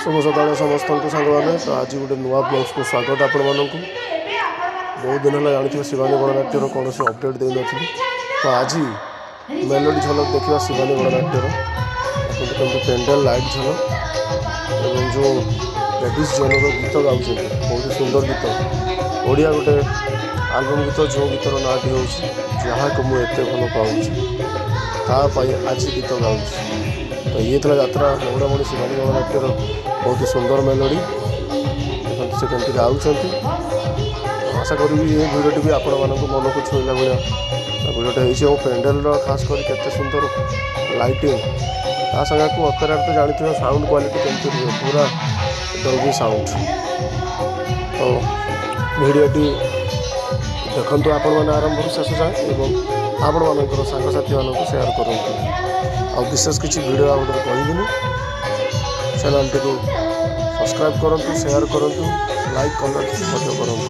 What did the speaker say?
शुभ सकाल समस्त सांग मैंने तो आज गोटे नुआ ब्लग्स को स्वागत आपण मानक बहुत दिन है जानी शिवानी गणनाट्यर कौन से अपडेट दे नी तो आज मेलोडी झलक देखा शिवानी गणनाट्यर देखते पेंडल लाइट झलक और जो लेडीज जनर गीत गाँव बहुत सुंदर गीत ओडिया गोटे आल्बम गीत जो गीतर नाटी हूँ जहाँ को मुझे भल पाऊँ आज गीत गाँव तो ये था यात्रा मौड़ामणि शिवानी गणनाट्यर बहुत सुंदर मेलोडी देखते से कमी गाँव आशा करी ये भिडियोटी भी आपण मानक मन को छुईला भाया भिडियोटे हो पेंडेल खास कर सुंदर लाइटिंग ता संगे को अपेरा तो जानी साउंड क्वालिटी कमी पूरा डल्बी साउंड तो भिडियोटी देखते आपण मैंने आरंभ शेष जाए आपण मान सांगसाथी मान सेयार करूँ आ विशेष किसी भिड कहबिनी चैनल टी सब्सक्राइब करूँ शेयर करूँ लाइक कमेंट करूँ।